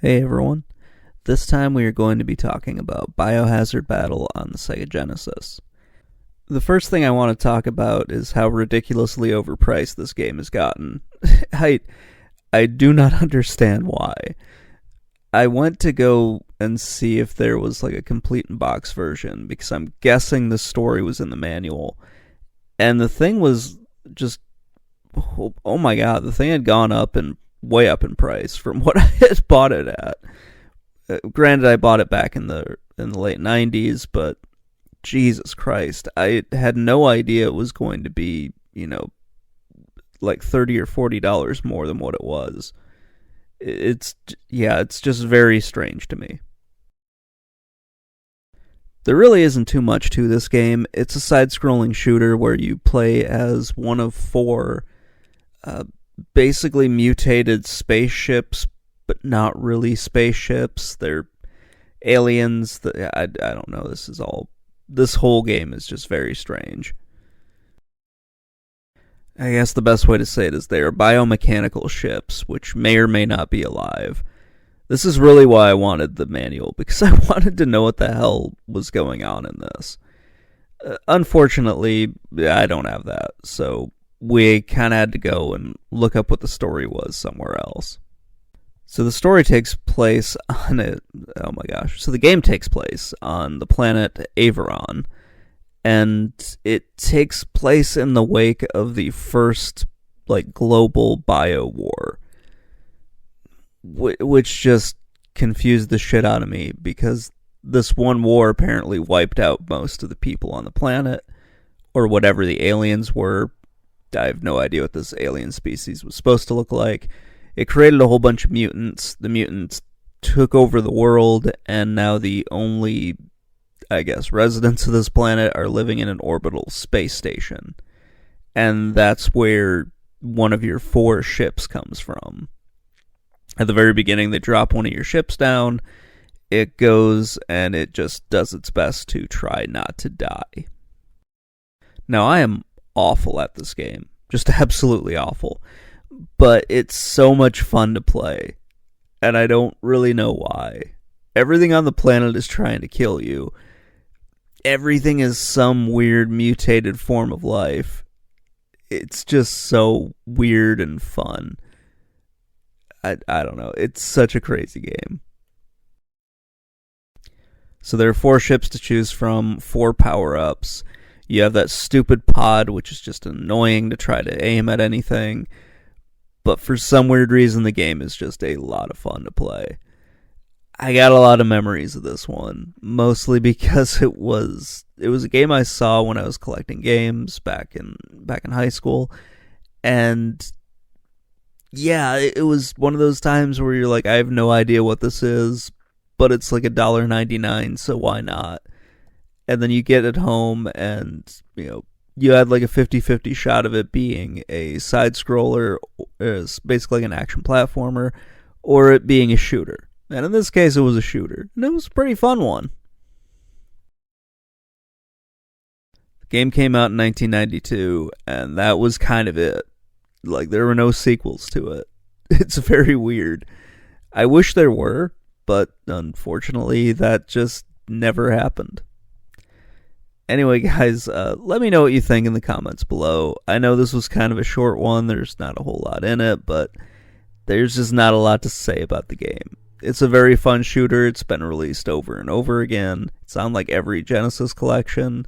Hey everyone, this time we are going to be talking about Biohazard Battle on the Sega Genesis. The first thing I want to talk about is how ridiculously overpriced this game has gotten. I do not understand why. I went to go and see if there was like a complete in box version because I'm guessing the story was in the manual. And the thing was just, oh my god, the thing had gone up and way up in price from what I had bought it at. Granted, I bought it back in the late 90s, but Jesus Christ, I had no idea it was going to be, like $30 or $40 more than what it was. It's just very strange to me. There really isn't too much to this game. It's a side-scrolling shooter where you play as one of four basically mutated spaceships, but not really spaceships. They're aliens. I don't know. This whole game is just very strange. I guess the best way to say it is they are biomechanical ships, which may or may not be alive. This is really why I wanted the manual, because I wanted to know what the hell was going on in this. Unfortunately, I don't have that, so we kind of had to go and look up what the story was somewhere else. So the story takes place on the game takes place on the planet Averon, and it takes place in the wake of the first, global bio war, which just confused the shit out of me, because this one war apparently wiped out most of the people on the planet, or whatever the aliens were. I have no idea what this alien species was supposed to look like. It created a whole bunch of mutants. The mutants took over the world, and now the only, residents of this planet are living in an orbital space station. And that's where one of your four ships comes from. At the very beginning, they drop one of your ships down. It goes, and it just does its best to try not to die. Now, I am awful at this game. Just absolutely awful. But it's so much fun to play. And I don't really know why. Everything on the planet is trying to kill you. Everything is some weird mutated form of life. It's just so weird and fun. I don't know. It's such a crazy game. So there are four ships to choose from, four power-ups. You have that stupid pod, which is just annoying to try to aim at anything. But for some weird reason, the game is just a lot of fun to play. I got a lot of memories of this one, mostly because it was a game I saw when I was collecting games back in high school, and yeah, it was one of those times where you're like, I have no idea what this is, but it's like $1.99, so why not? And then you get it home, and you had like a 50-50 shot of it being a side-scroller, basically like an action platformer, or it being a shooter. And in this case, it was a shooter. And it was a pretty fun one. The game came out in 1992, and that was kind of it. There were no sequels to it. It's very weird. I wish there were, but unfortunately, that just never happened. Anyway, guys, let me know what you think in the comments below. I know this was kind of a short one. There's not a whole lot in it, but there's just not a lot to say about the game. It's a very fun shooter. It's been released over and over again. It's on every Genesis collection.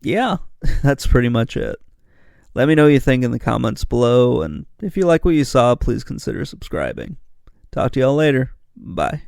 Yeah, that's pretty much it. Let me know what you think in the comments below, and if you like what you saw, please consider subscribing. Talk to y'all later. Bye.